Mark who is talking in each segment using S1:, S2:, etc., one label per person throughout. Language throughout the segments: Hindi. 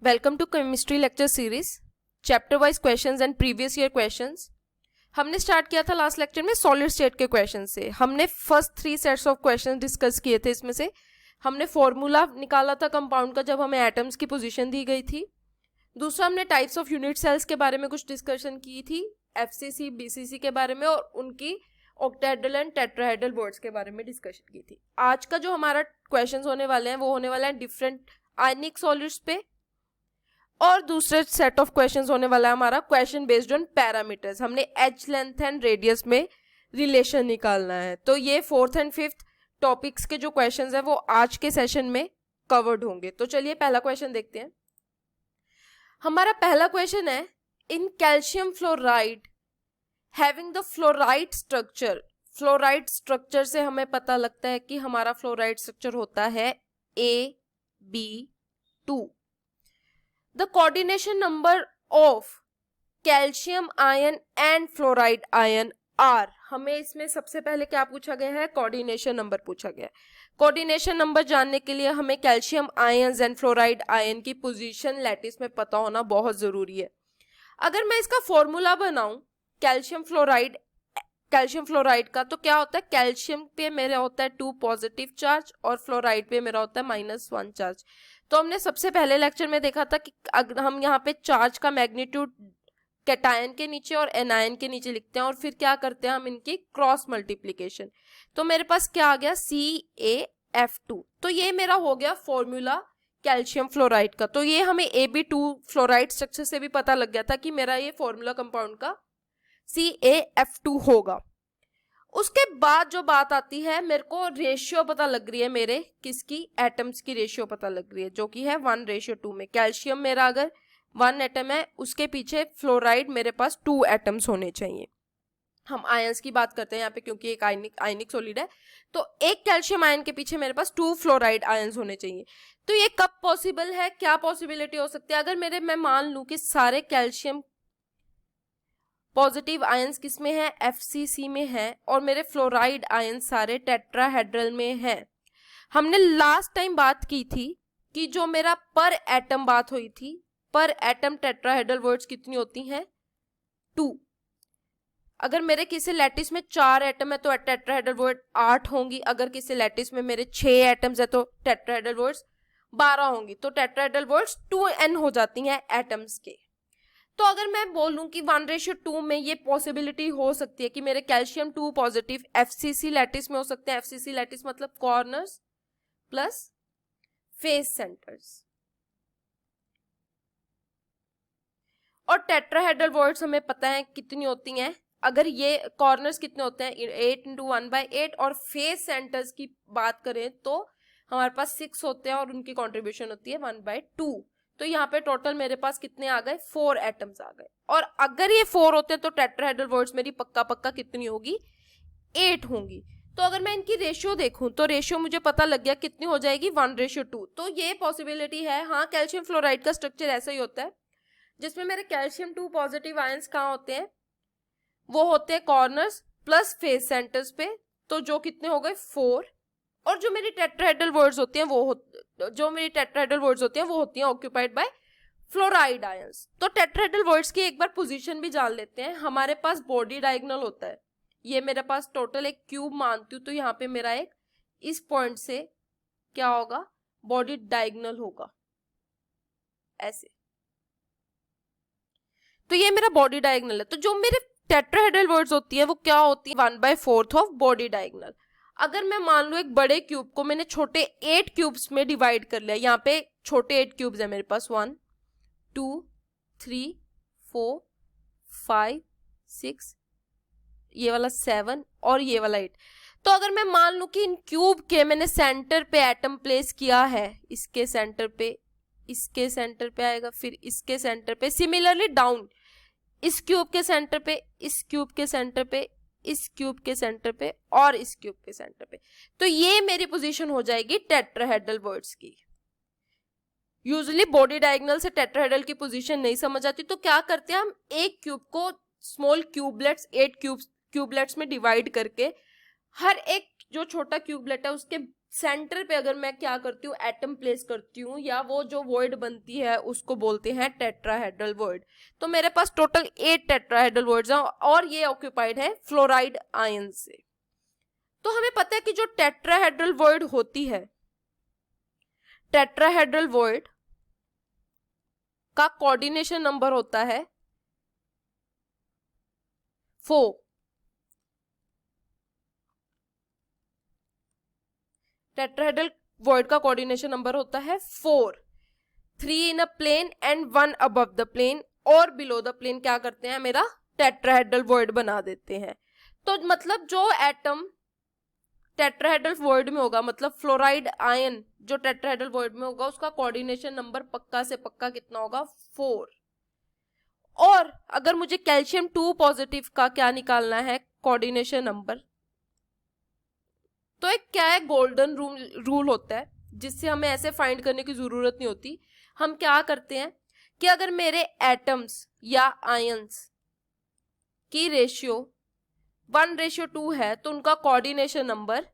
S1: Welcome to chemistry lecture series chapter wise questions and previous year questions. हमने स्टार्ट किया था लास्ट लेक्चर में सॉलिड स्टेट के क्वेश्चन से। हमने first 3 sets of questions discussed किए थे। इसमें से हमने फॉर्मूला निकाला था कंपाउंड का जब हमें एटम्स की पोजीशन दी गई थी। दूसरा हमने टाइप्स ऑफ यूनिट सेल्स के बारे में कुछ डिस्कशन की थी, एफसीसी बीसीसी के बारे में और उनकी ऑक्टाहेड्रल एंड टेट्राहेड्रल बोर्ड्स के बारे में डिस्कशन की थी। आज का जो हमारा क्वेश्चंस होने वाले हैं वो होने वाला है डिफरेंट आयनिक सॉलिड्स पे, और दूसरे सेट ऑफ क्वेश्चंस होने वाला है हमारा क्वेश्चन बेस्ड ऑन पैरामीटर्स। हमने एच लेंथ एंड रेडियस में रिलेशन निकालना है। तो ये 4th एंड 5th टॉपिक्स के जो क्वेश्चंस हैं वो आज के सेशन में कवर्ड होंगे। तो चलिए पहला क्वेश्चन देखते हैं। हमारा पहला क्वेश्चन है, in calcium fluoride having the fluoride structure. Fluoride structure से हमें पता लगता है कि हमारा फ्लोराइड स्ट्रक्चर होता है AB2। The coordination number of calcium ion and fluoride ion are, हमें इसमें सबसे पहले क्या पूछा गया है, कोऑर्डिनेशन नंबर पूछा गया है। कोऑर्डिनेशन नंबर जानने के लिए हमें calcium ions and fluoride ion की पोजीशन लैटिस में पता होना बहुत जरूरी है। अगर मैं इसका फॉर्मूला बनाऊं कैल्शियम फ्लोराइड का, तो क्या होता है, कैल्शियम पे मेरा होता है 2 पॉजिटिव चार्ज और फ्लोराइड पे मेरा होता है -1 चार्ज। तो हमने सबसे पहले लेक्चर में देखा था कि अगर हम यहाँ पे चार्ज का मैग्नीट्यूड कैटायन के नीचे और एनायन के नीचे लिखते हैं और फिर क्या करते हैं हम इनकी क्रॉस मल्टीप्लिकेशन। तो मेरे पास क्या आ गया, CaF2। तो ये मेरा हो गया फॉर्मूला कैल्शियम फ्लोराइड का। तो ये हमें AB2 फ्लोराइड स्ट्रक्चर से भी पता लग गया था कि मेरा ये फॉर्मूला कंपाउंड का CaF2 होगा। उसके बाद जो बात आती है, मेरे को रेशियो पता लग रही है, मेरे किसकी, एटम्स की रेशियो पता लग रही है जो कि है 1:2 में। कैल्शियम मेरा अगर 1 एटम है, उसके पीछे फ्लोराइड मेरे पास 2 एटम्स होने चाहिए। हम आयंस की बात करते हैं यहाँ पे क्योंकि एक आयनिक सॉलिड है। तो एक कैल्शियम आयन के पीछे मेरे पास 2 फ्लोराइड आयंस होने चाहिए। तो ये कब पॉसिबल है, क्या पॉसिबिलिटी हो सकती है, अगर मैं मान लूं कि सारे कैल्शियम पॉजिटिव आयंस किस में है, एफसीसी में है, और मेरे फ्लोराइड आयंस सारे टेट्राहेड्रल में है। हमने लास्ट टाइम बात की थी कि जो मेरा पर एटम बात हुई थी, पर एटम टेट्राहेड्रल वर्ड्स कितनी होती हैं, 2। अगर मेरे किसी लैटिस में 4 एटम है तो टेट्राहेड्रल वर्ड 8 होंगी। अगर किसी लैटिस में मेरे 6 एटम्स है तो टेट्राहेड्रल वर्ड्स 12 होंगी। तो टेट्राहेड्रल वर्ड्स 2n हो जाती हैं एटम्स के। तो अगर मैं बोलूं कि 1:2 में ये पॉसिबिलिटी हो सकती है कि मेरे कैल्शियम 2 पॉजिटिव एफसीसी लैटिस में हो सकते हैं। एफसीसी लैटिस मतलब कॉर्नर्स प्लस फेस सेंटर्स। और टेट्राहेड्रल वर्ड्स हमें पता है कितनी होती हैं। अगर ये कॉर्नर्स कितने होते हैं, 8 × 1/8, और फेस सेंटर्स की बात करें तो हमारे पास 6 होते हैं और उनकी कॉन्ट्रीब्यूशन होती है 1/2। तो यहाँ पे टोटल मेरे पास कितने आ गए, 4 एटम्स आ गए। और अगर ये 4 होते हैं तो टेट्राहेड्रल वर्ड्स मेरी पक्का कितनी होगी, 8 होंगी। तो अगर मैं इनकी रेशियो देखूं तो रेशियो मुझे पता लग गया कितनी हो जाएगी, 1:2। तो ये पॉसिबिलिटी है। हाँ, कैल्शियम फ्लोराइड का स्ट्रक्चर ऐसा ही होता है जिसमें मेरे कैल्शियम 2 पॉजिटिव आयंस कहाँ होते हैं, वो होते हैं कॉर्नर्स प्लस फेस सेंटर्स पे। तो जो कितने हो गए, 4। और जो मेरी टेट्राहेड्रल वर्ड्स होती हैं वो होती हैं ऑक्यूपाइड बाय फ्लोराइड आयंस। तो टेट्राहेड्रल वर्ड्स की एक बार पोजीशन भी जान लेते हैं। हमारे पास बॉडी डायगोनल होता है। ये मेरे पास टोटल एक क्यूब मानती हूँ, तो यहाँ पे मेरा एक इस पॉइंट से क्या होगा, बॉडी डायगोनल होगा ऐसे। तो ये मेरा बॉडी डायगोनल है। तो जो मेरे टेट्राहेड्रल वर्ड्स होती है वो क्या होती है, 1/4 ऑफ बॉडी डायगोनल। अगर मैं मान लूं एक बड़े क्यूब को मैंने छोटे 8 क्यूब्स में डिवाइड कर लिया, यहाँ पे छोटे 8 क्यूब्स है मेरे पास, 1 2 3 4 5 6, ये वाला 7 और ये वाला 8। तो अगर मैं मान लूं कि इन क्यूब के मैंने सेंटर पे एटम प्लेस किया है, इसके सेंटर पे आएगा, फिर इसके सेंटर पे, सिमिलरली डाउन, इस क्यूब के सेंटर पे, इस क्यूब के सेंटर पे, इस क्यूब के सेंटर पे और इस क्यूब के सेंटर पे। तो ये मेरी पोजीशन हो जाएगी टेट्राहेड्रल वर्ड्स की। यूजुअली बॉडी डायगोनल से टेट्राहेड्रल की पोजीशन नहीं समझ आती, तो क्या करते हैं हम, एक क्यूब को स्मॉल क्यूबलेट्स, 8 क्यूबलेट्स में डिवाइड करके हर एक जो छोटा क्यूबलेट है उसके सेंटर पे अगर मैं क्या करती हूँ, एटम प्लेस करती हूँ, या वो जो वॉइड बनती है उसको बोलते हैं टेट्राहेड्रल वॉइड। तो मेरे पास टोटल 8 टेट्राहेड्रल वॉइड्स हैं और ये ऑक्यूपाइड है फ्लोराइड आयन से। तो हमें पता है कि जो टेट्राहेड्रल वॉइड होती है, टेट्राहेड्रल वॉइड का कोऑर्डिनेशन नंबर होता है 4। टेट्राहेड्रल वॉइड का कोऑर्डिनेशन नंबर होता है 4। 3 in a plane and 1 above the plane और बिलो द प्लेन क्या करते हैं, मेरा टेट्राहेड्रल वॉइड बना देते हैं। तो मतलब जो एटम टेट्राहेड्रल वॉइड में होगा, मतलब फ्लोराइड आयन जो टेट्राहेड्रल वॉइड में होगा, उसका कोऑर्डिनेशन नंबर पक्का से पक्का कितना होगा, 4। और अगर मुझे कैल्शियम 2 पॉजिटिव का क्या निकालना है, कोऑर्डिनेशन नंबर, तो एक क्या है, गोल्डन रूल होता है जिससे हमें ऐसे फाइंड करने की जरूरत नहीं होती। हम क्या करते हैं कि अगर मेरे एटम्स या आयंस की रेशियो 1:2 है तो उनका कोऑर्डिनेशन नंबर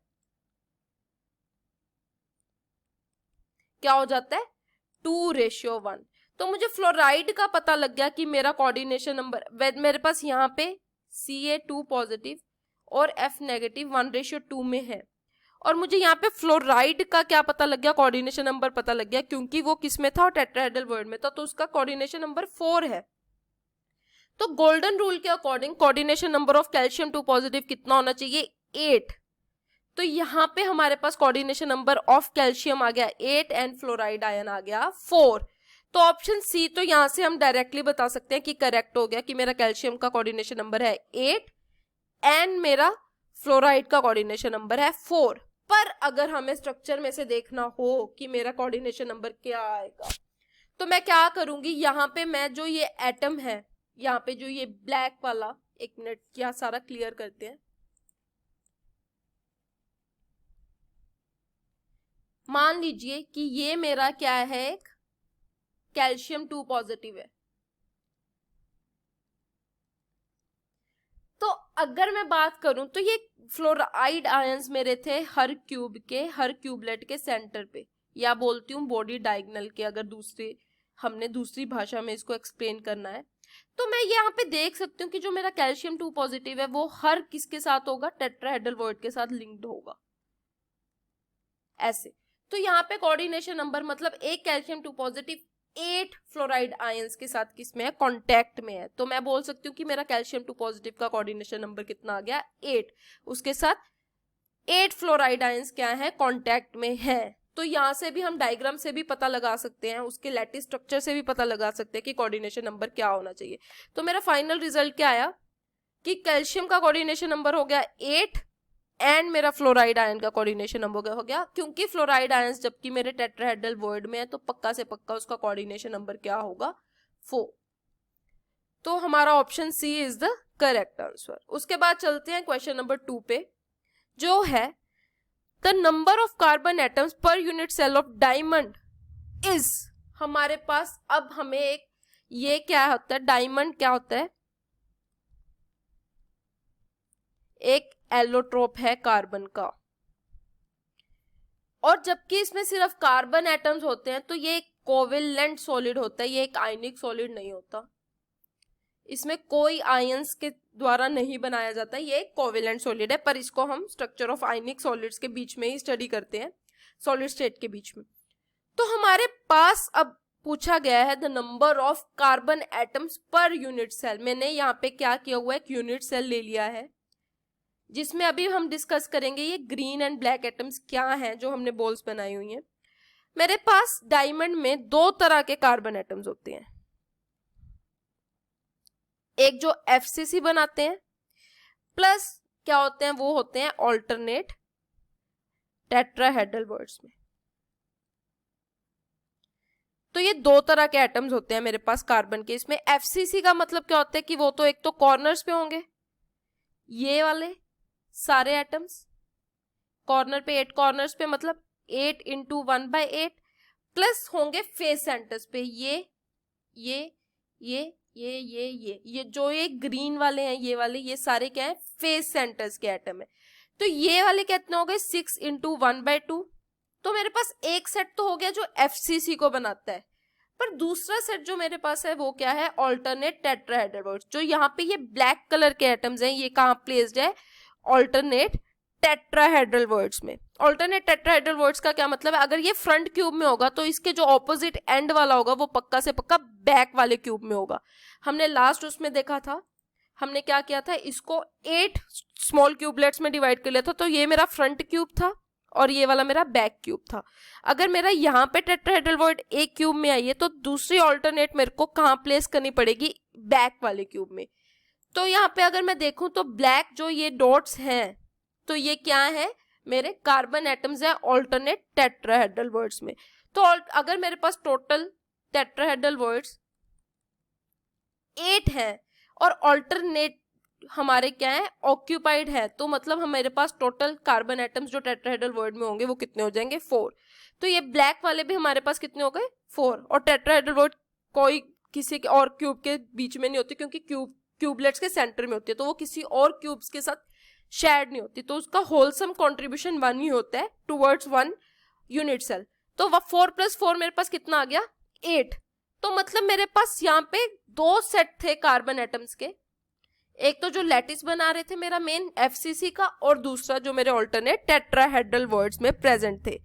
S1: क्या हो जाता है, 2:1। तो मुझे फ्लोराइड का पता लग गया कि मेरा कोऑर्डिनेशन नंबर, मेरे पास यहाँ पे Ca2 पॉजिटिव और F नेगेटिव 1:2 में है, और मुझे यहाँ पे फ्लोराइड का क्या पता लग गया, कोऑर्डिनेशन नंबर पता लग गया, क्योंकि वो किस में था, टेट्राहेड्रल वॉइड में था, तो उसका कोऑर्डिनेशन नंबर 4 है। तो गोल्डन रूल के according coordination number of calcium 2 positive कितना होना चाहिए, 8। तो यहाँ पे हमारे पास कोऑर्डिनेशन नंबर ऑफ कैल्शियम आ गया 8 एंड फ्लोराइड आयन आ गया 4। तो ऑप्शन सी तो यहाँ से हम डायरेक्टली बता सकते हैं कि करेक्ट हो गया कि मेरा कैल्शियम का कोऑर्डिनेशन नंबर है 8 एंड मेरा फ्लोराइड का कोऑर्डिनेशन नंबर है 4। पर अगर हमें स्ट्रक्चर में से देखना हो कि मेरा कोऑर्डिनेशन नंबर क्या आएगा, तो मैं क्या करूंगी, यहाँ पे मैं जो ये एटम है, यहाँ पे जो ये ब्लैक वाला, एक मिनट क्या सारा क्लियर करते हैं। मान लीजिए कि ये मेरा क्या है, एक कैल्शियम 2 पॉजिटिव है। तो अगर मैं बात करूं तो ये फ्लोराइड आयंस मेरे थे हर क्यूबलेट के सेंटर पे, या बोलती हूँ बॉडी डायगोनल के, अगर हमने दूसरी भाषा में इसको एक्सप्लेन करना है। तो मैं यहाँ पे देख सकती हूँ कि जो मेरा कैल्शियम 2 पॉजिटिव है वो हर किसके साथ होगा, टेट्राहेड्रल वॉइड के साथ लिंक्ड होगा, ऐसे। तो यहाँ पे कोऑर्डिनेशन नंबर मतलब एक कैल्शियम 2 पॉजिटिव 8 फ्लोराइड आयंस के साथ किसमें है, कांटेक्ट में है। तो मैं बोल सकती हूँ कि मेरा कैल्शियम 2 पॉजिटिव का कोऑर्डिनेशन नंबर कितना आ गया, 8। उसके साथ 8 फ्लोराइड आयंस क्या है, कांटेक्ट में है। तो यहाँ से भी हम डायग्राम से भी पता लगा सकते हैं, उसके लैटिस स्ट्रक्चर से भी पता लगा सकते हैं कि कोऑर्डिनेशन नंबर क्या होना चाहिए। तो मेरा फाइनल रिजल्ट क्या आया कि कैल्शियम का कोऑर्डिनेशन नंबर हो गया 8 एंड मेरा फ्लोराइड आयन का कोऑर्डिनेशन नंबर हो गया, क्योंकि फ्लोराइड आयंस जबकि मेरे टेट्राहेड्रल वॉइड में है तो पक्का से पक्का उसका कोऑर्डिनेशन नंबर क्या होगा, 4। तो हमारा option C is the correct answer. उसके बाद चलते हैं क्वेश्चन नंबर 2 पे, जो है the number of carbon atoms per unit cell of diamond is. हमारे पास अब हमें एक, ये क्या होता है, डायमंड क्या होता है, एक एलोट्रोप है कार्बन का, और जबकि इसमें सिर्फ कार्बन एटम्स होते हैं तो ये एक कोवेलेंट सॉलिड होता है, ये एक आयनिक सॉलिड नहीं होता, इसमें कोई आयंस के द्वारा नहीं बनाया जाता, ये एक कोवेलेंट सॉलिड है। पर इसको हम स्ट्रक्चर ऑफ आयनिक सॉलिड्स के बीच में ही स्टडी करते हैं, सॉलिड स्टेट के बीच में। तो हमारे पास अब पूछा गया है the number of carbon atoms per unit cell. मैंने यहाँ पे क्या किया हुआ है, एक यूनिट सेल ले लिया है जिसमें अभी हम डिस्कस करेंगे ये ग्रीन एंड ब्लैक एटम्स क्या हैं जो हमने बॉल्स बनाई हुई हैं। मेरे पास डायमंड में 2 तरह के कार्बन एटम्स होते हैं, एक जो FCC बनाते हैं, प्लस क्या होते हैं, वो होते हैं ऑल्टरनेट टेट्राहेड्रल वॉइड्स में। तो ये 2 तरह के एटम्स होते हैं मेरे पास कार्बन के। इसमें FCC का मतलब क्या होता है कि वो तो एक तो कॉर्नर्स पे होंगे, ये वाले सारे एटम्स कॉर्नर पे, 8 कॉर्नर्स पे, मतलब 8 इंटू 1/8, प्लस होंगे फेस सेंटर्स पे, ये जो ये ग्रीन वाले हैं, ये वाले, ये सारे क्या है, फेस सेंटर्स के एटम है। तो ये वाले कितने हो गए 6 इंटू 1/2। तो मेरे पास एक सेट तो हो गया जो FCC को बनाता है, पर दूसरा सेट जो मेरे पास है वो क्या है, ऑल्टरनेट टेट्राहेड्रल वॉइड्स। जो यहाँ पे ये ब्लैक कलर के एटम्स हैं ये कहाँ प्लेस्ड है, ऑल्टरनेट टेट्राहेड्रल वॉइड्स में। ऑल्टरनेट टेट्राहेड्रल वॉइड्स का क्या मतलब है, अगर ये फ्रंट क्यूब में होगा तो इसके जो ऑपोजिट एंड वाला होगा वो पक्का से पक्का बैक वाले क्यूब में होगा। हमने लास्ट उसमें देखा था, हमने क्या किया था, इसको 8 स्मॉल क्यूबलेट्स में डिवाइड कर लिया था। तो ये मेरा फ्रंट क्यूब था और ये वाला मेरा बैक क्यूब था। अगर मेरा यहाँ पे टेट्राहेड्रल वॉइड एक क्यूब में आई है तो दूसरी ऑल्टरनेट मेरे को कहाँ प्लेस करनी पड़ेगी, बैक वाले क्यूब में। तो यहाँ पे अगर मैं देखूं तो ब्लैक जो ये डॉट्स हैं तो ये क्या है, मेरे कार्बन एटम्स है ऑल्टरनेट टेट्राहेड्रल वॉइड्स में। तो अगर मेरे पास टोटल टेट्राहेड्रल वॉइड्स 8 है और ऑल्टरनेट हमारे क्या है, ऑक्यूपाइड है, तो मतलब हमारे पास टोटल कार्बन एटम्स जो टेट्राहेड्रल वॉइड में होंगे वो कितने हो जाएंगे, 4। तो ये ब्लैक वाले भी हमारे पास कितने हो गए, 4। और टेट्राहेड्रल वॉइड कोई किसी के और क्यूब के बीच में नहीं होती क्योंकि क्यूबलेट्स के सेंटर में होती है, तो वो किसी और क्यूब्स के साथ शेयर नहीं होती, तो उसका होलसम कॉन्ट्रीब्यूशन 1 ही होता है टूवर्ड्स 1 यूनिट सेल। तो 4 + 4 मेरे पास कितना आ गया, 8। तो मतलब मेरे पास यहाँ पे 2 सेट थे कार्बन एटम्स के, एक तो जो लैटिस बना रहे थे मेरा मेन FCC का, और दूसरा जो मेरे ऑल्टरनेट टेट्राहेड्रल वॉइड्स में प्रेजेंट थे।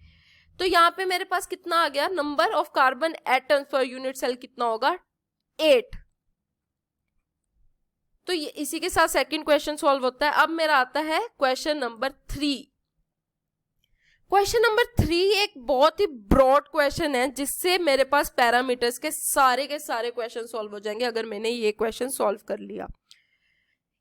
S1: तो यहाँ पे मेरे पास कितना आ गया, number of carbon atoms per unit cell कितना होगा, 8। तो ये इसी के साथ सेकंड क्वेश्चन सॉल्व होता है। अब मेरा आता है क्वेश्चन नंबर 3। क्वेश्चन नंबर 3 एक बहुत ही ब्रॉड क्वेश्चन है जिससे मेरे पास पैरामीटर्स के सारे क्वेश्चन सॉल्व हो जाएंगे अगर मैंने ये क्वेश्चन सॉल्व कर लिया।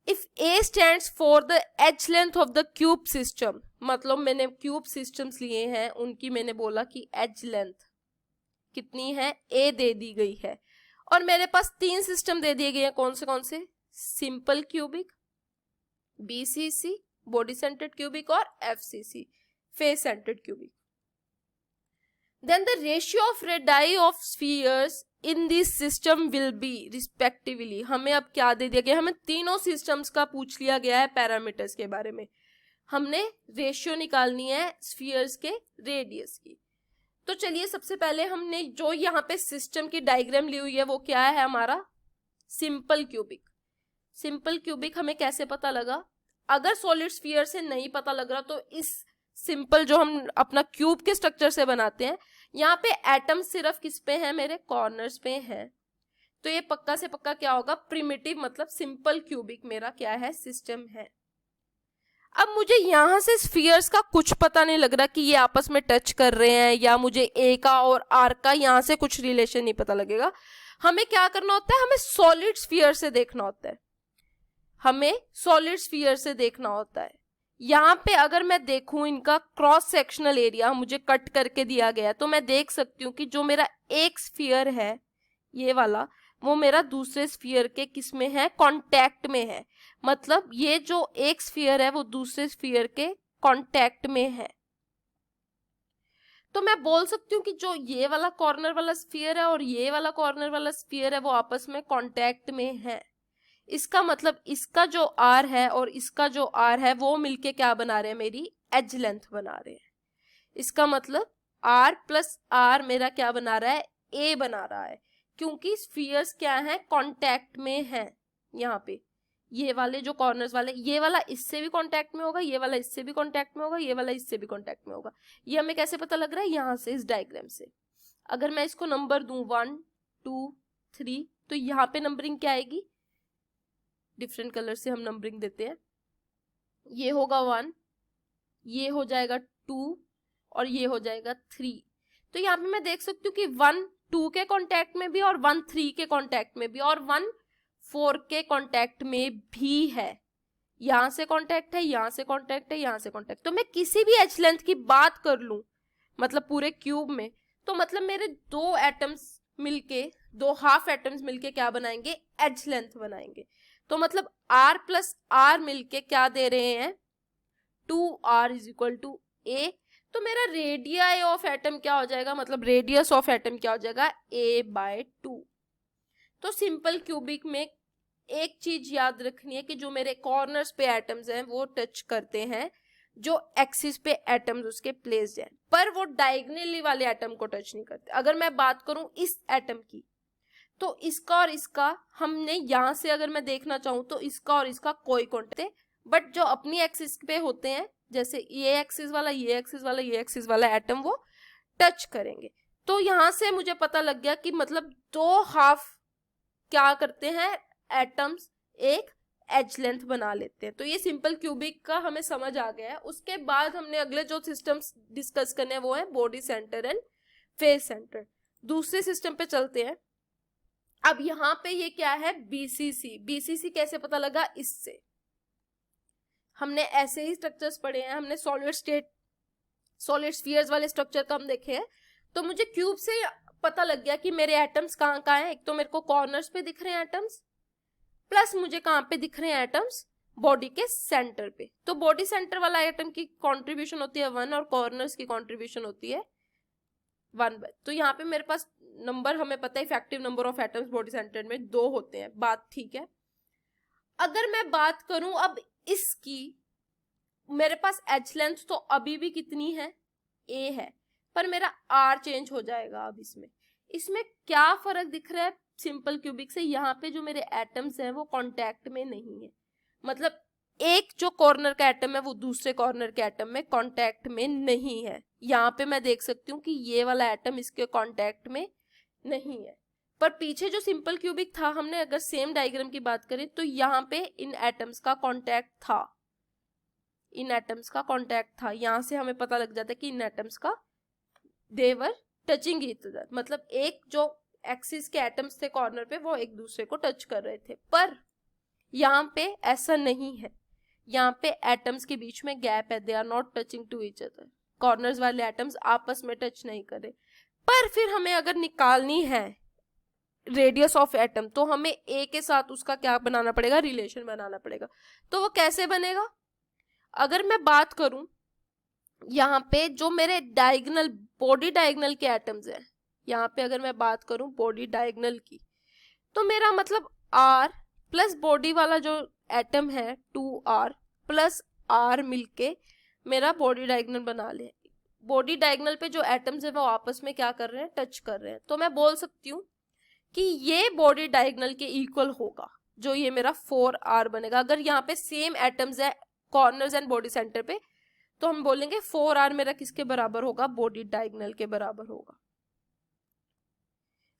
S1: If A stands for the edge length of the cube system, मतलब मैंने क्यूब सिस्टम्स लिए हैं, उनकी मैंने बोला कि एज लेंथ कितनी है, A दे दी गई है, और मेरे पास 3 सिस्टम दे दिए गए हैं, कौन से, simple cubic, BCC body centred cubic, और FCC face centred cubic. Then the ratio of radii of spheres in this system will be respectively, हमें अब क्या दे दिया गया, हमें तीनों सिस्टम्स का पूछ लिया गया है पैरामीटर्स के बारे में, हमने रेशियो निकालनी है स्फीयर्स के रेडियस की। तो चलिए सबसे पहले हमने जो यहाँ पे सिस्टम की डायग्राम ली हुई है वो क्या है, हमारा सिंपल क्यूबिक। सिंपल क्यूबिक हमें कैसे पता लगा, अगर सॉलिड स्फीयर से नहीं पता लग रहा तो इस सिंपल जो हम अपना क्यूब के स्ट्रक्चर से बनाते हैं, यहाँ पे एटम सिर्फ किस पे है, मेरे कॉर्नर्स पे हैं, तो ये पक्का से पक्का क्या होगा, प्रिमिटिव, मतलब सिंपल क्यूबिक मेरा क्या है, सिस्टम है। अब मुझे यहाँ से स्फीयर्स का कुछ पता नहीं लग रहा कि ये आपस में टच कर रहे हैं, या मुझे ए का और आर का यहाँ से कुछ रिलेशन नहीं पता लगेगा। हमें क्या करना होता है, हमें सॉलिड स्फीयर से देखना होता है, हमें सॉलिड स्फीयर से देखना होता है। यहाँ पे अगर मैं देखूं इनका क्रॉस सेक्शनल एरिया मुझे कट करके दिया गया है, तो मैं देख सकती हूँ कि जो मेरा एक स्फीयर है ये वाला, वो मेरा दूसरे स्फीयर के किस में है, कांटेक्ट में है, मतलब ये जो एक स्फीयर है वो दूसरे स्फीयर के कांटेक्ट में है। तो मैं बोल सकती हूँ कि जो ये वाला कॉर्नर वाला स्फीयर है और ये वाला कॉर्नर वाला स्फीयर है वो आपस में कांटेक्ट में है। इसका मतलब इसका जो आर है और इसका जो आर है वो मिलके क्या बना रहे हैं, मेरी एज लेंथ बना रहे हैं। इसका मतलब आर प्लस आर मेरा क्या बना रहा है, ए बना रहा है, क्योंकि स्फीयर्स क्या है, कांटेक्ट में है। यहाँ पे ये वाले जो कॉर्नर्स वाले, ये वाला इससे भी कांटेक्ट में होगा, ये वाला इससे भी कांटेक्ट में होगा, ये वाला इससे भी कांटेक्ट में होगा। ये हमें कैसे पता लग रहा है, यहाँ से इस डायग्राम से। अगर मैं इसको नंबर दूं 1 2 3, तो यहाँ पे नंबरिंग क्या आएगी, डिफरेंट कलर से हम नंबरिंग देते हैं, ये होगा 1, ये हो जाएगा 2 और ये हो जाएगा 3। तो यहाँ पे मैं देख सकती हूँ कि 1 2 के कांटेक्ट में भी और 1 3 के कांटेक्ट में भी और 1 4 के कांटेक्ट में भी है। यहाँ से कांटेक्ट है, यहाँ से कांटेक्ट है, यहाँ से कांटेक्ट। तो मैं किसी भी एच लेंथ की बात कर लूं, मतलब पूरे क्यूब में, तो मतलब मेरे 2 एटम्स मिलके, 2 हाफ एटम्स मिलके क्या बनाएंगे, एच लेंथ बनाएंगे। तो मतलब R प्लस R मिलके क्या दे रहे हैं, 2R = A। तो मेरा रेडियस ऑफ एटम क्या हो जाएगा, मतलब रेडियस ऑफ एटम क्या हो जाएगा, A/2। तो सिंपल क्यूबिक में एक चीज याद रखनी है कि जो मेरे कॉर्नर्स पे एटम्स हैं वो टच करते हैं जो एक्सिस पे एटम्स उसके प्लेस्ड हैं, पर वो डायगोनली वाले एटम को टच नहीं करते। अगर मैं बात करूं इस एटम की, तो इसका और इसका हमने यहां से अगर मैं देखना चाहूं तो इसका और इसका कोई कॉन्टेक्ट है, बट जो अपनी एक्सिस पे होते हैं, जैसे ये एक्सिस वाला, ये एक्सिस वाला, ये एक्सिस वाला एटम, वो टच करेंगे। तो यहां से मुझे पता लग गया कि मतलब दो हाफ क्या करते हैं एटम्स, एक एज लेंथ बना लेते हैं। तो ये सिंपल क्यूबिक का हमें समझ आ गया है। उसके बाद हमने अगले जो सिस्टम्स डिस्कस करने हैं वो है body centre and face centre. दूसरे सिस्टम पे चलते हैं। अब यहाँ पे ये क्या है, बीसीसी। बीसीसी कैसे पता लगा, इससे हमने ऐसे ही स्ट्रक्चर्स पढ़े हैं, हमने सॉलिड स्टेट, सॉलिड स्फीयर्स वाले स्ट्रक्चर का हम देखे हैं। तो मुझे क्यूब से पता लग गया कि मेरे एटम्स कहाँ कहाँ हैं। एक तो मेरे को कॉर्नर्स पे दिख रहे हैं एटम्स, प्लस मुझे कहाँ पे दिख रहे हैं एटम्स, बॉडी के सेंटर पे। तो बॉडी सेंटर वाला एटम की कंट्रीब्यूशन होती है 1 और कॉर्नर्स की कंट्रीब्यूशन होती है 1। तो यहाँ पे मेरे पास नंबर, हमें पता है effective number of atoms body centre में 2 होते हैं, बात ठीक है। अगर मैं बात करूं अब इसकी, मेरे पास एच लेंथ तो अभी भी कितनी है, ए है, पर मेरा आर चेंज हो जाएगा। अब इसमें क्या फर्क दिख रहा है सिंपल क्यूबिक से, यहाँ पे जो मेरे एटम्स हैं वो कांटेक्ट में नहीं है। मतलब एक जो कॉर्नर का एटम है वो दूसरे कॉर्नर के एटम में कांटेक्ट में नहीं है। यहाँ पे मैं देख सकती हूँ कि ये वाला एटम इसके कांटेक्ट में नहीं है। पर पीछे जो सिंपल क्यूबिक था, हमने अगर सेम डायग्राम की बात करें तो यहाँ पे इन एटम्स का कांटेक्ट था, इन एटम्स का कांटेक्ट था। यहाँ से हमें पता लग जाता है कि इन एटम्स का देवर टचिंग ईच अदर, मतलब एक जो एक्सिस के एटम्स थे कॉर्नर पे वो एक दूसरे को टच कर रहे थे। पर यहाँ पे ऐसा नहीं है, यहाँ पे एटम्स के बीच में गैप है, they are not touching to each other. Corners वाले एटम्स आपस में टच नहीं कर रहे। पर फिर हमें अगर निकालनी है रेडियस ऑफ एटम, तो हमें ए के साथ उसका क्या बनाना पड़ेगा, रिलेशन बनाना पड़ेगा। तो वो कैसे बनेगा, अगर मैं बात करूं यहाँ पे जो मेरे डायगोनल, बॉडी डायगोनल के एटम्स हैं, यहाँ पे अगर मैं बात करूं बॉडी डायगोनल की, तो मेरा मतलब आर प्लस बॉडी वाला जो एटम है 2r प्लस r मिलके मेरा बॉडी डायगोनल बना ले। बॉडी डायगोनल पे जो एटम्स है वो आपस में क्या कर रहे हैं, टच कर रहे हैं। तो मैं बोल सकती हूँ कि ये बॉडी डायगोनल के इक्वल होगा, जो ये मेरा 4r बनेगा। अगर यहाँ पे सेम एटम्स है कॉर्नर्स एंड बॉडी सेंटर पे, तो हम बोलेंगे 4r मेरा किसके बराबर होगा, बॉडी डायगोनल के बराबर होगा।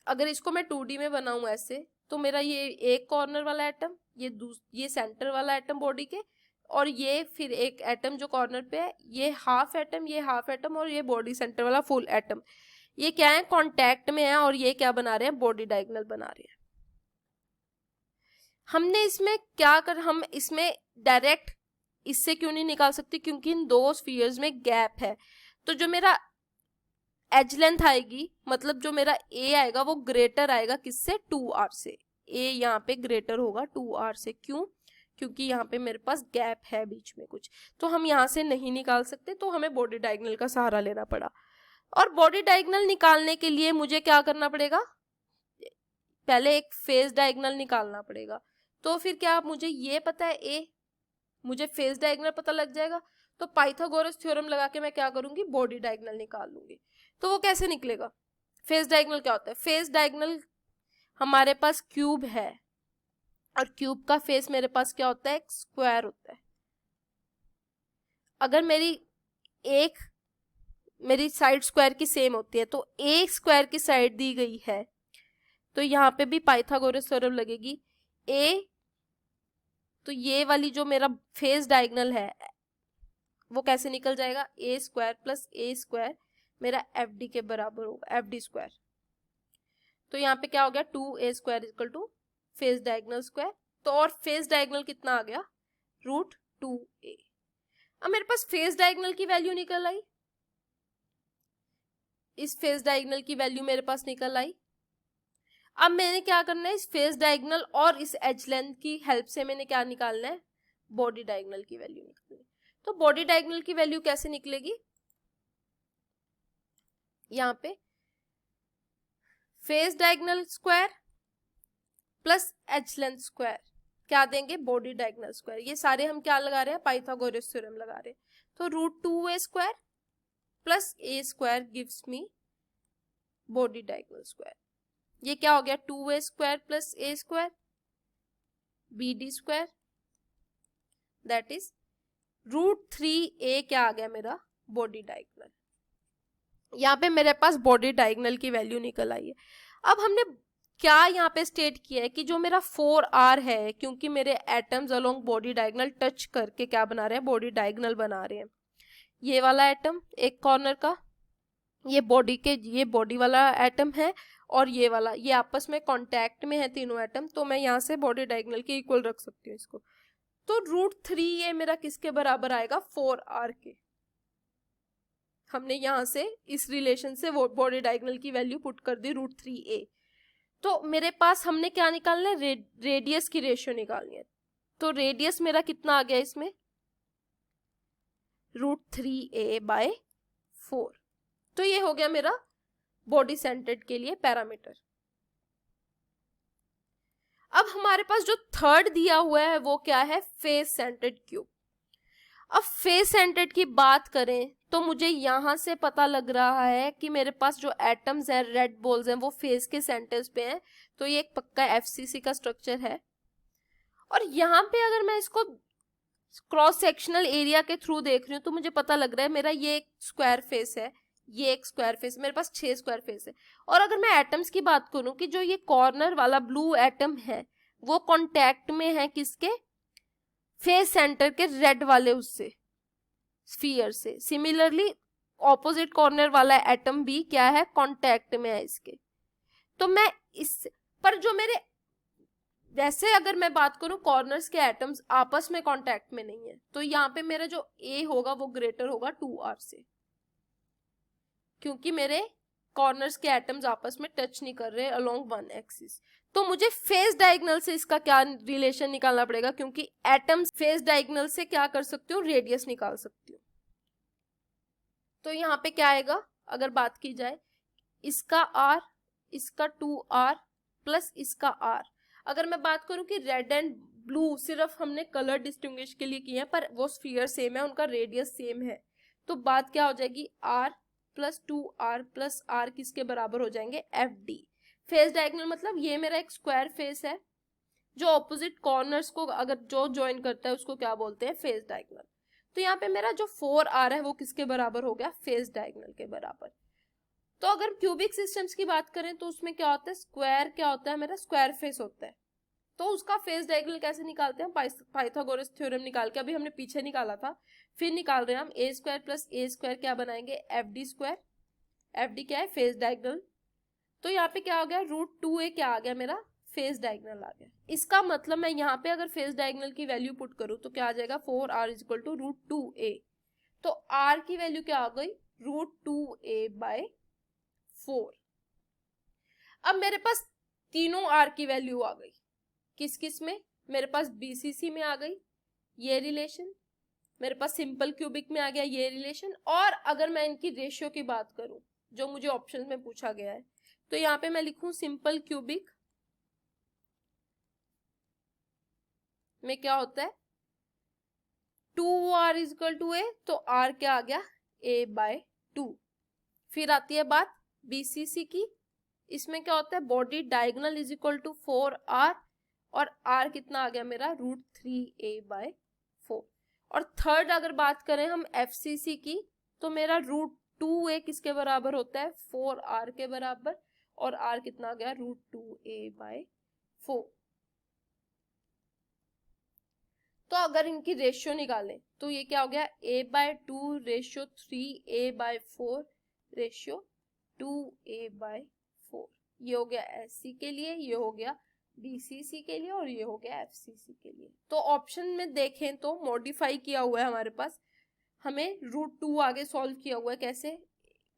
S1: अगर इसको मैं 2D में बनाऊं ऐसे, तो मेरा ये एक कॉर्नर वाला एटम, ये सेंटर वाला एटम बॉडी के, और ये फिर एक एटम जो कॉर्नर पे है, ये हाफ एटम, ये हाफ एटम, और ये बॉडी सेंटर वाला फुल एटम, ये क्या है, कांटेक्ट में है, और ये क्या बना रहे हैं, बॉडी डायगोनल बना रहे हैं। हमने इसमें क्या कर, हम इसमें डायरेक्ट इससे क्यों नहीं निकाल सकते, क्योंकि इन दो स्फीयर्स में गैप है। तो जो मेरा एज लेंथ आएगी, मतलब जो मेरा ए आएगा वो ग्रेटर आएगा किससे, 2r से। ए यहाँ पे ग्रेटर होगा 2r से। क्यों, क्योंकि यहाँ पे मेरे पास गैप है बीच में कुछ, तो हम यहाँ से नहीं निकाल सकते, तो हमें बॉडी डायगोनल का सहारा लेना पड़ा। और बॉडी डायगोनल निकालने के लिए मुझे क्या करना पड़ेगा, पहले एक फेस डायगोनल निकालना पड़ेगा। तो फिर क्या, मुझे ये पता है ए, मुझे फेस डायगोनल पता लग जाएगा, तो पाइथागोरस थ्योरम लगा के मैं क्या करूंगी, बॉडी डायगोनल निकाल लूंगी। तो वो कैसे निकलेगा, फेस डायगोनल क्या होता है, फेस डायगोनल हमारे पास क्यूब है, और क्यूब का फेस मेरे पास क्या होता है, स्क्वायर होता है। अगर मेरी साइड स्क्वायर की सेम होती है, तो एक स्क्वायर की साइड दी गई है, तो यहाँ पे भी पाइथागोरस थ्योरम लगेगी। ए, तो ये वाली जो मेरा फेस डायगोनल है वो कैसे निकल जाएगा, ए स्क्वायर प्लस ए स्क्वायर मेरा एफ डी के बराबर होगा, एफ डी स्क्वायर। तो यहाँ पे क्या हो गया, 2a square equal to face diagonal square. तो और फेस डायगोनल कितना आ गया, √2a। अब मेरे पास फेस डायगोनल की वैल्यू निकल आई, इस फेस डायगोनल की वैल्यू मेरे पास निकल आई। अब मैंने क्या करना है, इस फेस डायगोनल और इस एज लेंथ की हेल्प से मैंने क्या निकालना है, बॉडी डायगोनल की वैल्यू निकालनी है। तो बॉडी डायगोनल की वैल्यू कैसे निकलेगी, यहाँ पे face diagonal square plus edge length square क्या देंगे, बॉडी डायगोनल स्क्वायर। ये सारे हम क्या लगा रहे हैं, पाइथागोरस थ्योरम लगा रहे हैं। तो √2a² plus a² gives me body diagonal square. ये क्या हो गया, 2a² plus a² bd² that is √3a क्या आ गया मेरा, बॉडी डायगोनल। यहाँ पे मेरे पास बॉडी डायगोनल की वैल्यू निकल आई है। अब हमने क्या यहाँ पे स्टेट किया है कि जो मेरा 4r है, क्योंकि मेरे atoms along body diagonal touch करके क्या बना रहे हैं, बॉडी डायगोनल बना रहे हैं। ये वाला एटम एक कॉर्नर का, ये बॉडी वाला एटम है, और ये वाला, ये आपस में कांटेक्ट में है तीनों एटम, तो मैं यहाँ से बॉडी डायगोनल के इक्वल रख सकती हूँ इसको। तो √3a मेरा किसके बराबर आएगा, 4r के। हमने यहाँ से इस रिलेशन से वो बॉडी डायगोनल की वैल्यू पुट कर दी √3a। तो मेरे पास हमने क्या निकालना है, रेडियस की रेशियो निकालनी है। तो रेडियस मेरा कितना आ गया इसमें, √3a/4। तो ये हो गया मेरा बॉडी सेंटर्ड के लिए पैरामीटर। अब हमारे पास जो थर्ड दिया हुआ है वो क्या है, फेस सेंटर्ड क्यूब। अब फेस सेंटर्ड की बात करें तो मुझे यहां से पता लग रहा है कि मेरे पास जो एटम्स है, रेड बॉल्स हैं, वो फेस के सेंटर्स पे हैं। तो ये एक पक्का एफसीसी का स्ट्रक्चर है। और यहाँ पे अगर मैं इसको क्रॉस सेक्शनल एरिया के थ्रू देख रही हूँ तो मुझे पता लग रहा है मेरा ये एक स्क्वायर फेस है, ये एक स्क्वायर फेस, मेरे पास 6 स्क्वायर फेस है। और अगर मैं एटम्स की बात करूं कि जो ये कॉर्नर वाला ब्लू एटम है वो कांटेक्ट में है किसके, फेस सेंटर के रेड वाले उससे, स्फीयर से। सिमिलरली ऑपोजिट कॉर्नर वाला एटम भी क्या है, कांटेक्ट में है इसके। तो मैं इस पर जो मेरे, वैसे अगर मैं बात करूं कॉर्नर्स के एटम्स आपस में कांटेक्ट में नहीं है, तो यहाँ पे मेरा जो a होगा वो ग्रेटर होगा 2r से, क्योंकि मेरे कॉर्नर्स के एटम्स आपस में टच नहीं कर रहे अलोंग वन एक्सिस। तो मुझे फेस डायगोनल से इसका क्या रिलेशन निकालना पड़ेगा, क्योंकि एटम्स फेस डायगोनल से क्या कर सकती हूँ, रेडियस निकाल सकती हूँ। तो यहाँ पे क्या आएगा, अगर बात की जाए इसका r, इसका 2r प्लस इसका r। अगर मैं बात करूं कि रेड एंड ब्लू सिर्फ हमने कलर डिस्टिंग्विश के लिए किए हैं, पर वो स्फीयर सेम है, उनका रेडियस सेम है, तो बात क्या हो जाएगी, r plus 2r plus r किसके बराबर हो जाएंगे, FD। फेस डायगोनल मतलब ये मेरा एक स्क्वायर फेस है, जो ऑपोजिट कॉर्नर्स को अगर जो ज्वाइन करता है उसको क्या बोलते हैं, फेस डायगोनल। तो यहाँ पे मेरा जो 4r है वो किसके बराबर हो गया, फेस डायगोनल के बराबर। तो अगर क्यूबिक सिस्टम्स की बात करें तो उसमें क्या होता है, स्क्वायर क्या होता है, मेरा स्क्वायर फेस होता है। तो उसका फेस डायगोनल कैसे निकालते हैं, पाइथागोरस थ्योरम निकाल के, अभी हमने पीछे निकाला था, फिर निकाल रहे हैं हम। a² प्लस a² क्या बनाएंगे, FD²। FD क्या है, फेस डायगोनल। तो यहाँ पे क्या हो गया, √2a क्या आ गया, मेरा फेस डायगोनल आ गया। इसका मतलब मैं यहाँ पे अगर फेस डायगोनल की वैल्यू पुट करूँ तो क्या आ जाएगा, 4r इक्वल टू √2a। तो r की वैल्यू क्या आ गई, √2a/4। अब मेरे पास तीनों r की वैल्यू आ गई, किस किस में, मेरे पास BCC में आ गई ये रिलेशन, मेरे पास सिंपल क्यूबिक में आ गया ये रिलेशन। और अगर मैं इनकी रेशियो की बात करूं जो मुझे ऑप्शन में पूछा गया है, तो यहाँ पे मैं लिखूं सिंपल क्यूबिक में क्या होता है, 2r इक्वल टू a, तो r क्या आ गया, a/2। फिर आती है बात BCC की, इसमें क्या होता है, body diagonal is equal to 4r, और r कितना आ गया मेरा, √3a/4। और थर्ड अगर बात करें हम FCC की, तो मेरा √2a किसके बराबर होता है, 4r के बराबर, और r कितना आ गया, √2a/4। तो अगर इनकी रेशियो निकालें तो ये क्या हो गया, a/2 ratio 3a/4 ratio 2a/4। ये हो गया SC के लिए, ये हो गया BCC के लिए, और ये हो गया FCC के लिए। तो ऑप्शन में देखें तो मॉडिफाई किया हुआ है हमारे पास, हमें √2 आगे सॉल्व किया हुआ है, कैसे,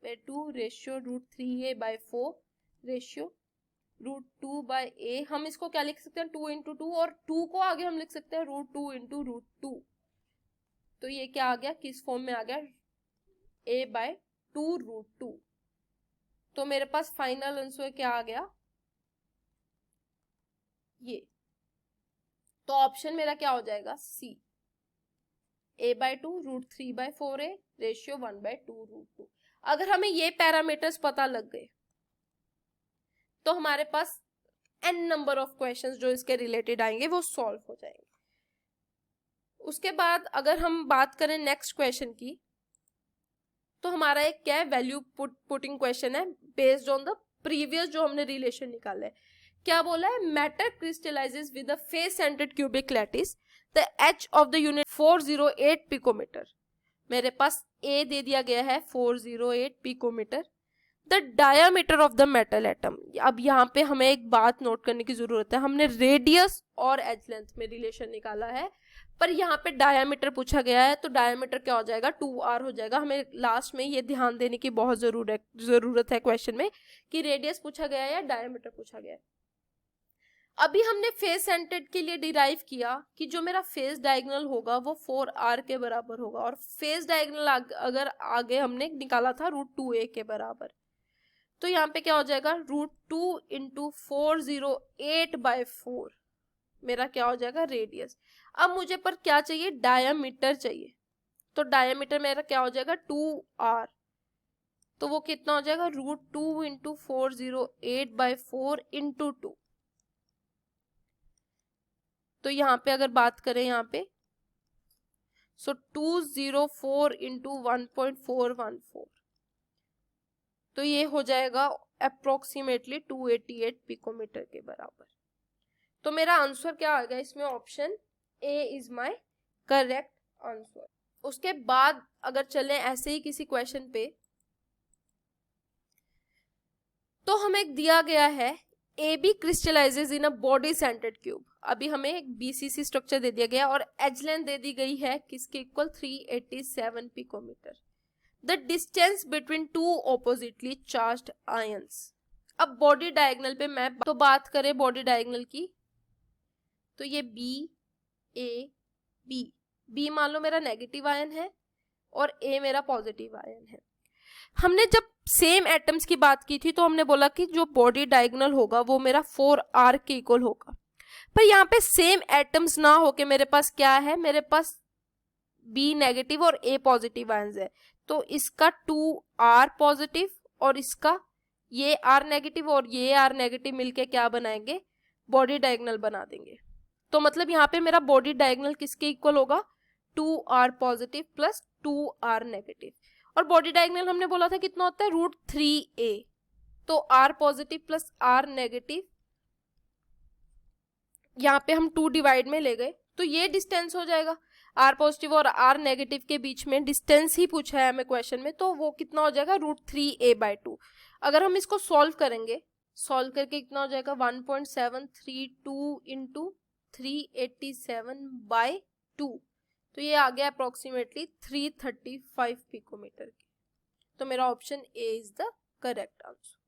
S1: 2 रेशियो √3a/4 रेशियो √2/a। हम इसको क्या लिख सकते हैं, 2 इंटू 2, और 2 को आगे हम लिख सकते हैं √2 इंटू √2। तो ये क्या आ गया, किस फॉर्म में आ गया, a/2 √2। तो मेरे पास फाइनल आंसर क्या आ गया, ये। तो ऑप्शन मेरा क्या हो जाएगा, C, a/2 √3/4a रेशियो 1/2 √2। अगर हमें ये पैरामीटर्स पता लग गए तो हमारे पास n नंबर ऑफ क्वेश्चंस जो इसके रिलेटेड आएंगे वो सॉल्व हो जाएंगे। उसके बाद अगर हम बात करें नेक्स्ट क्वेश्चन की, तो हमारा एक क्या है, वैल्यू पुटिंग क्वेश्चन है बेस्ड ऑन द प्रीवियस जो हमने रिलेशन निकाला है। क्या बोला है, matter crystallises with the face centred cubic lattice, the H of the unit 408 picometre. मेरे पास ए दे दिया गया है 408 picometre. The diameter of the metal atom. अब यहाँ पे हमें एक बात नोट करने की जरूरत है, हमने रेडियस और एज लेंथ में रिलेशन निकाला है, पर यहाँ पे डायामीटर पूछा गया है, तो डायामीटर क्या हो जाएगा, 2r हो जाएगा। हमें लास्ट में ये ध्यान देने की बहुत जरूरत है क्वेश्चन में कि रेडियस पूछा गया है या डायामीटर पूछा गया है। अभी हमने फेस सेंटर्ड के लिए डिराइव किया कि जो मेरा फेस डायगोनल होगा वो 4r के बराबर होगा, और फेस डायगोनल अगर आगे हमने निकाला था √2a के बराबर, तो यहाँ पे क्या हो जाएगा, √2 × 408/4 मेरा क्या हो जाएगा, रेडियस। अब मुझे पर क्या चाहिए, डायामीटर चाहिए, तो डायामीटर मेरा क्या हो जाएगा 2r, तो वो कितना हो जाएगा, √2 × 408/4 × 2। तो यहाँ पे अगर बात करें यहाँ पे, सो 204 × 1.414, तो ये हो जाएगा अप्रोक्सीमेटली 288 पिकोमीटर के बराबर। तो मेरा आंसर क्या आ गया इसमें, option A is my correct answer. उसके बाद अगर चलें ऐसे ही किसी क्वेश्चन पे, तो हमें दिया गया है A B crystallises in a body centred cube. अभी हमें एक BCC स्ट्रक्चर दे दिया गया और एज लेंथ दे दी गई है किसके इक्वल, 387 picometre. The distance between two oppositely charged ions. अब बॉडी डायगोनल पे मैं तो बात करें बॉडी डायगोनल की, तो ये बी मान लो मेरा नेगेटिव आयन है और ए मेरा पॉजिटिव आयन है। हमने जब सेम एटम्स की बात की थी तो हमने बोला कि जो बॉडी डायगोनल होगा वो मेरा 4r के इक्वल होगा, पर यहाँ पे सेम एटम्स ना होके मेरे पास क्या है, मेरे पास बी नेगेटिव और ए पॉजिटिव आयंस है, तो इसका 2r पॉजिटिव और इसका ये r नेगेटिव और ये r नेगेटिव मिलके क्या बनाएंगे, बॉडी डायगोनल बना देंगे। तो मतलब यहाँ पे मेरा बॉडी डायगोनल किसके इक्वल होगा, 2r positive plus 2r negative, और बॉडी डायगोनल हमने बोला था कितना होता है, √3a, तो r positive plus r negative, यहाँ पे हम 2 डिवाइड में ले गए तो ये डिस्टेंस हो जाएगा। r पॉजिटिव और r नेगेटिव के बीच में डिस्टेंस ही पूछा है हमें क्वेश्चन में, तो वो कितना हो जाएगा, √3a/2। अगर हम इसको सॉल्व करेंगे, सॉल्व करके कितना हो जाएगा, 1.732 × 387/2, तो ये आ गया अप्रोक्सीमेटली 335 पिकोमीटर की। तो मेरा option A is the correct answer.